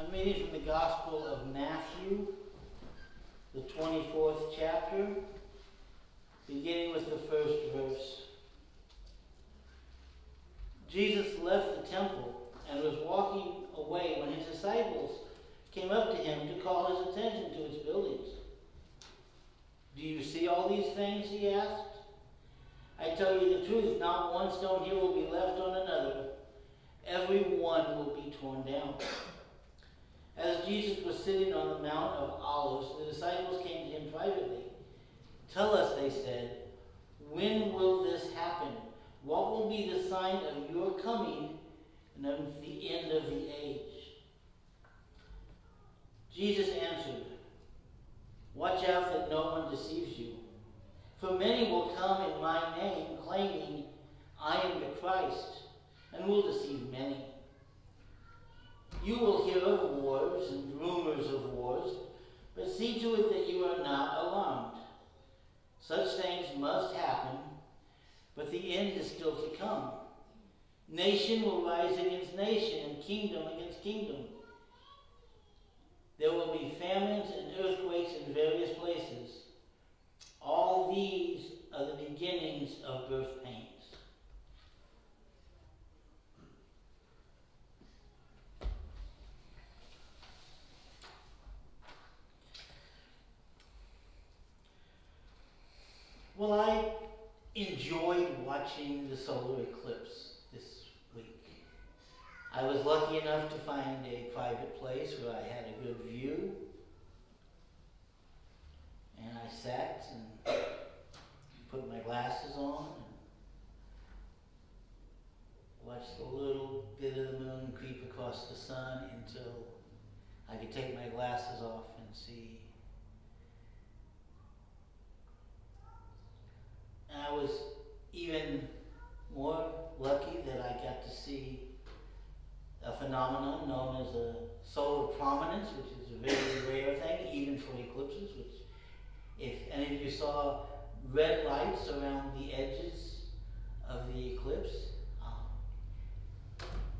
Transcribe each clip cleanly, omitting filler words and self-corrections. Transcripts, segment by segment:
I'm reading from the Gospel of Matthew, the 24th chapter, beginning with the first verse. Jesus left the temple and was walking away when his disciples came up to him to call his attention to its buildings. "Do you see all these things?" he asked. "I tell you the truth, not one stone here will be left on another. Every one will be torn down." As Jesus was sitting on the Mount of Olives, the disciples came to him privately. "Tell us," they said, "when will this happen? What will be the sign of your coming and of the end of the age?" Jesus answered, "Watch out that no one deceives you. For many will come in my name, claiming, 'I am the Christ,' and will deceive many. You will hear of wars and rumors of wars, but see to it that you are not alarmed. Such things must happen, but the end is still to come. Nation will rise against nation and kingdom against kingdom. There will be famines and earthquakes in various places. All these are the beginnings of birth pains." Well, I enjoyed watching the solar eclipse this week. I was lucky enough to find a private place where I had a good view. And I sat and put my glasses on and watched a little bit of the moon creep across the sun until I could take my glasses off and see. And I was even more lucky that I got to see a phenomenon known as a solar prominence, which is a very rare thing, even for eclipses, which, if any of you saw red lights around the edges of the eclipse,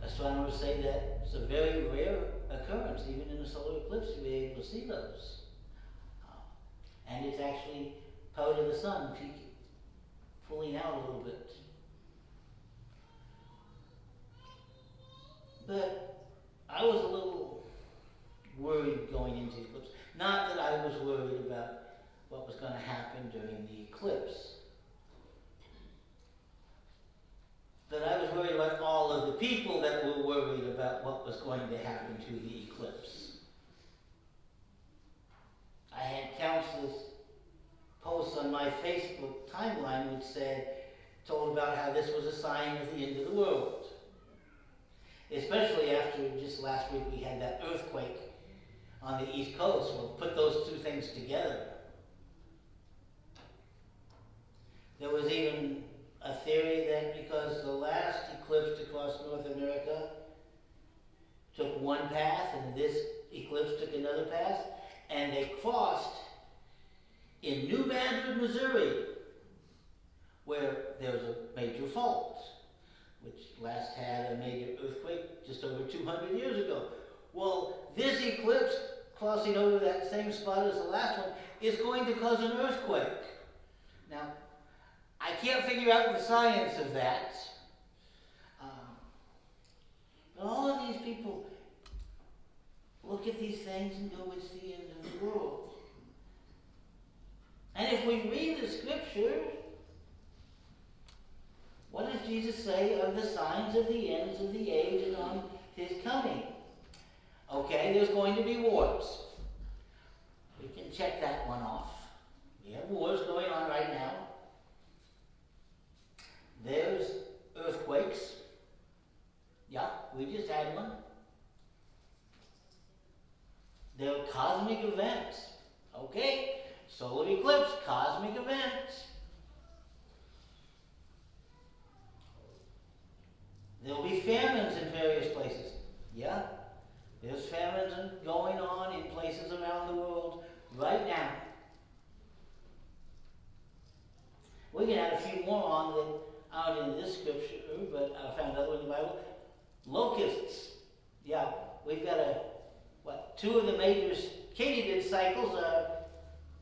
astronomers say that it's a very rare occurrence, even in a solar eclipse, to be able to see those. And it's actually part of the sun peaking, pulling out a little bit. But I was a little worried going into the eclipse. Not that I was worried about what was going to happen during the eclipse, but I was worried about all of the people that were worried about what was going to happen to the eclipse. I had countless posts on my Facebook timeline which told about how this was a sign of the end of the world. Especially after just last week we had that earthquake on the East Coast. We'll put those two things together. There was even a theory that because the last eclipse across North America took one path and this eclipse took another path, and they crossed in New Madrid, Missouri, where there was a major fault, which last had a major earthquake just over 200 years ago. Well, this eclipse, crossing over that same spot as the last one, is going to cause an earthquake. Now, I can't figure out the science of that. But all of these people look at these things and go, it's the end of the world. And if we read the scripture, what does Jesus say of the signs of the ends of the age and on his coming? Okay, there's going to be wars. We can check that one off. We have wars going on right now. There's earthquakes. Yeah, we just had one. There are cosmic events. Okay, solar eclipse, cosmic events. There'll be famines in various places. Yeah, there's famines going on in places around the world right now. We can add a few more on that aren't in this scripture, but I found another one in the Bible. Locusts. Yeah, we've got two of the major katydid cycles are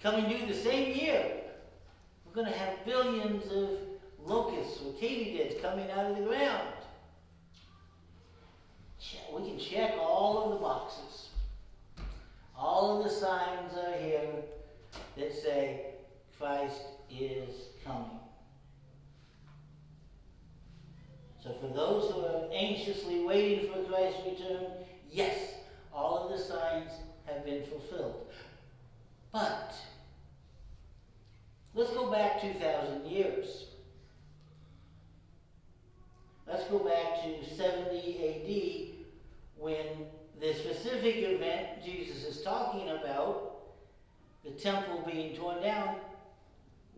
coming due the same year. We're going to have billions of locusts or katydids coming out of the ground. We can check all of the boxes. All of the signs are here that say Christ is coming. So for those who are anxiously waiting for Christ's return, yes, all of the signs have been fulfilled. But let's go back 2,000 years. Let's go back to 70 AD when the specific event Jesus is talking about, the temple being torn down,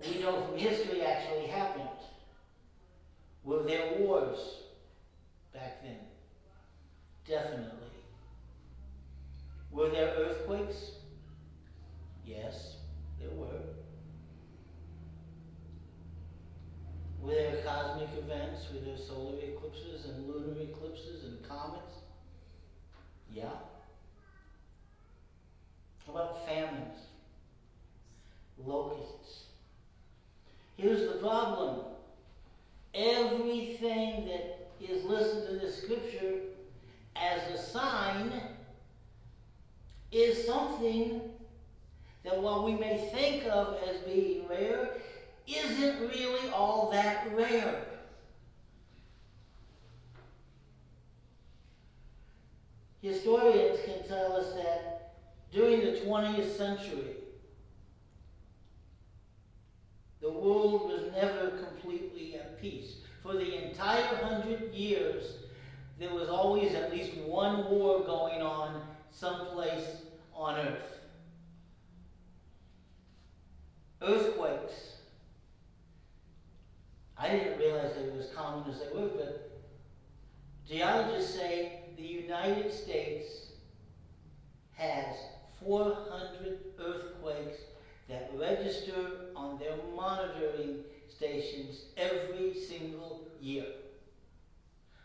we know from history actually happened. Were there wars back then? Definitely. Were there earthquakes? Yes, there were. Were there cosmic events? Were there solar eclipses and lunar eclipses and comets? Yeah. How about famines? Locusts. Here's the problem. Everything that is listed in the scripture as a sign is something that while we may think of as being rare, isn't really all that rare. Historians can tell us that during the 20th century, the world was never completely at peace. For the entire 100 years, there was always at least one war going on someplace on earth. Earthquakes. I didn't realize they were as common as they were, but geologists say the United States has 400 earthquakes that register on their monitoring stations every single year.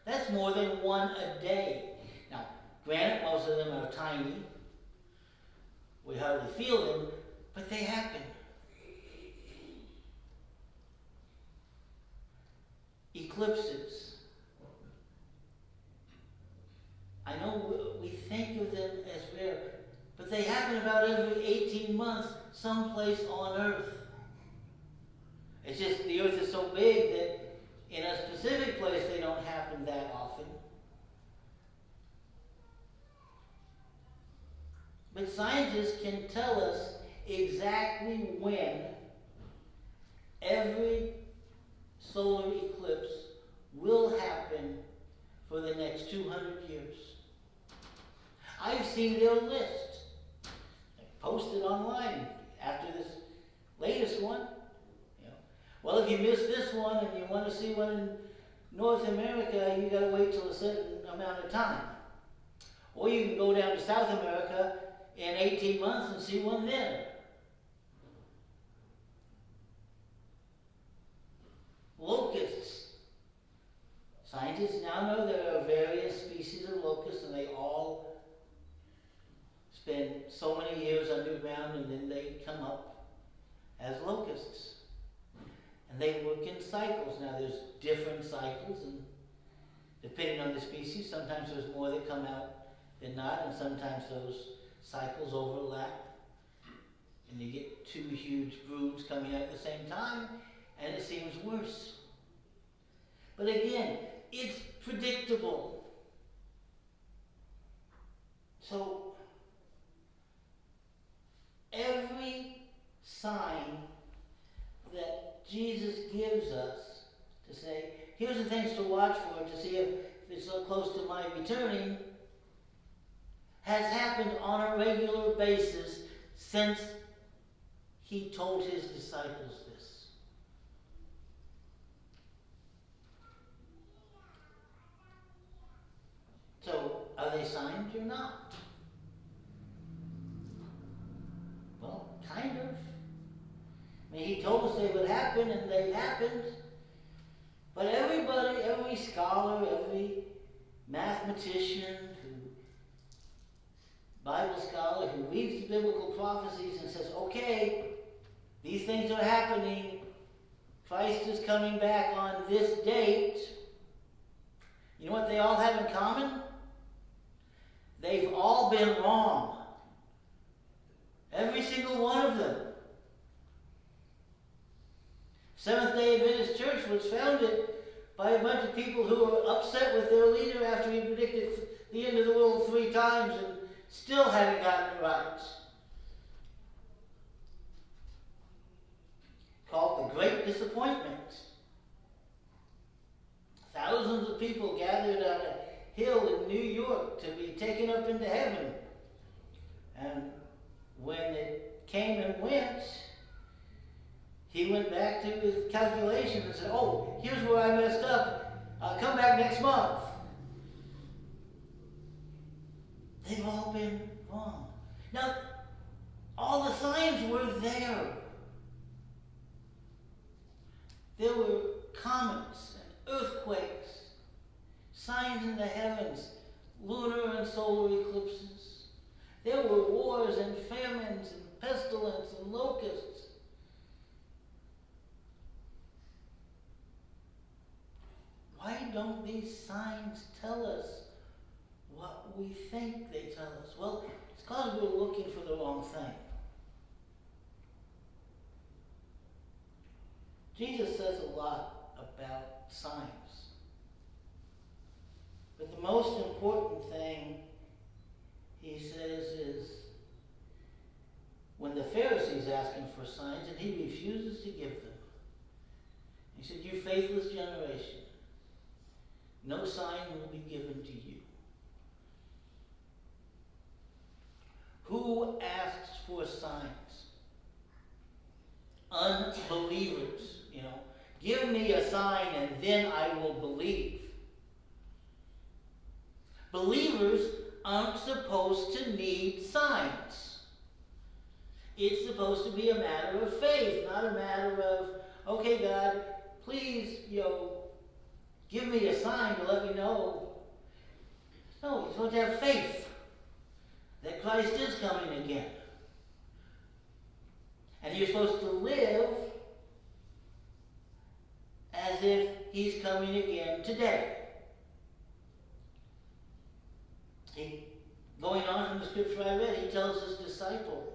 That's more than one a day. Now, granted, most of them are tiny. We hardly feel them, but they happen. Eclipses. I know we think of them as rare, but they happen about every 18 months someplace on Earth. It's just the Earth is so big that in a specific place they don't happen that often. But scientists can tell us exactly when every solar eclipse will happen for the next 200 years. I've seen their list. They posted online after this latest one. Well, if you missed this one and you want to see one in North America, you got to wait till a certain amount of time. Or you can go down to South America in 18 months and see one then. Locusts. Scientists now know there are various species of locusts, and they all spend so many years underground and then they come up as locusts. And they work in cycles. Now there's different cycles, and depending on the species, sometimes there's more that come out than not, and sometimes those cycles overlap. And you get two huge broods coming out at the same time, and it seems worse. But again, it's predictable. So every sign that Jesus gives us to say, here's the things to watch for to see if it's so close to my returning, has happened on a regular basis since he told his disciples this. So, are they signs or not? Well, kind of. I mean, he told us they would happen, and they happened. But everybody, every scholar, every mathematician who Bible scholar who reads the biblical prophecies and says, okay, these things are happening. Christ is coming back on this date. You know what they all have in common? They've all been wrong. Every single one of them. Seventh-day Adventist Church was founded by a bunch of people who were upset with their leader after he predicted the end of the world 3 times and still hadn't gotten it right. Called the Great Disappointment. Thousands of people gathered on a hill in New York to be taken up into heaven. And when it came and went, he went back to his calculations and said, oh, here's where I messed up. I'll come back next month. They've all been wrong. Now, all the signs were there. There were comets and earthquakes, signs in the heavens, lunar and solar eclipses. There were wars and famines and pestilence and locusts. Why don't these signs tell us what we think they tell us? Well, it's because we're looking for the wrong thing. Jesus says a lot about signs. But the most important thing he says is when the Pharisees ask him for signs and he refuses to give them. He said, you faithless generation, no sign will be given to you. Who asks for signs? Unbelievers, Give me a sign and then I will believe. Believers aren't supposed to need signs. It's supposed to be a matter of faith, not a matter of, okay, God, please, give me a sign to let me know. No, you're supposed to have faith that Christ is coming again. And you're supposed to live as if he's coming again today. Going on from the scripture I read, he tells his disciples,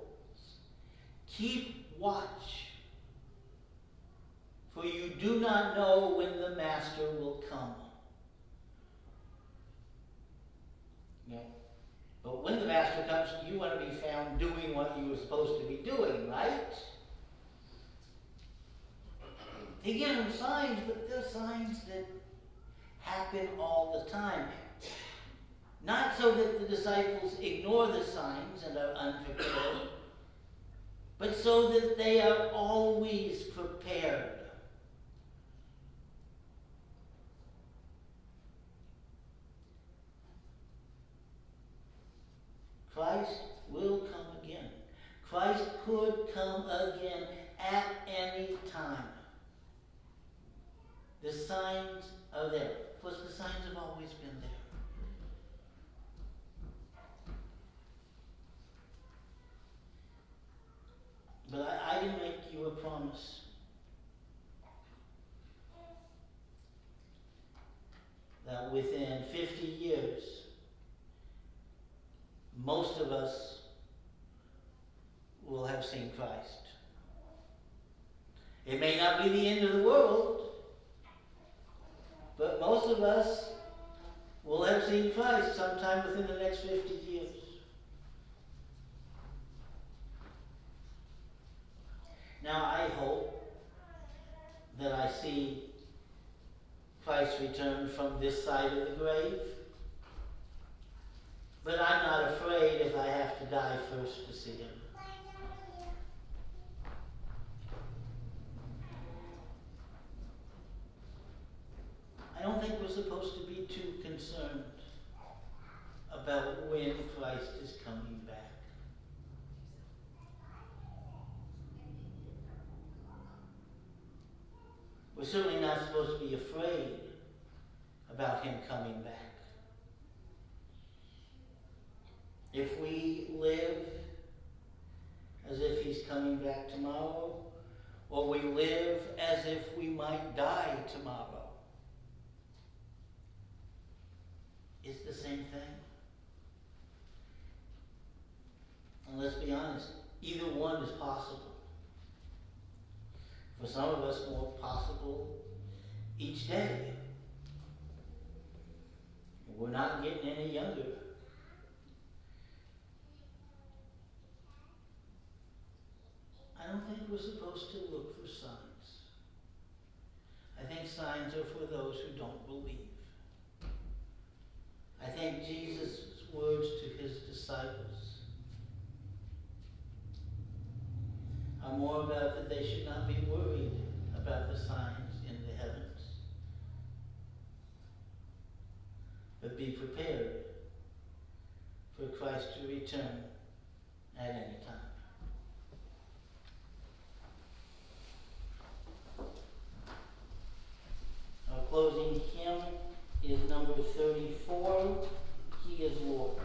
keep watch, for you do not know when the master will come. But when the master comes, you want to be found doing what you were supposed to be doing, right? He gives them signs, but they're signs that happen all the time. Not so that the disciples ignore the signs and are unprepared, but so that they are always prepared. Christ will come again. Christ could come again at any time. The signs are there. Of course, the signs have always been there. But I can make you a promise. That within 50 years, most of us will have seen Christ. It may not be the end of the world, but most of us will have seen Christ sometime within the next 50 years. Now, I hope that I see Christ return from this side of the grave. But I'm not afraid if I have to die first to see him. I don't think we're supposed to be too concerned about when Christ is coming back. We're certainly not supposed to be afraid about him coming back. if we live as if he's coming back tomorrow, or we live as if we might die tomorrow, it's the same thing. And let's be honest, either one is possible. For some of us, more possible each day. We're not getting any younger. I don't think we're supposed to look for signs. I think signs are for those who don't believe. I think Jesus' words to his disciples are more about that they should not be worried about the signs in the heavens, but be prepared for Christ to return at any time. Our closing hymn is number 34, He is Lord.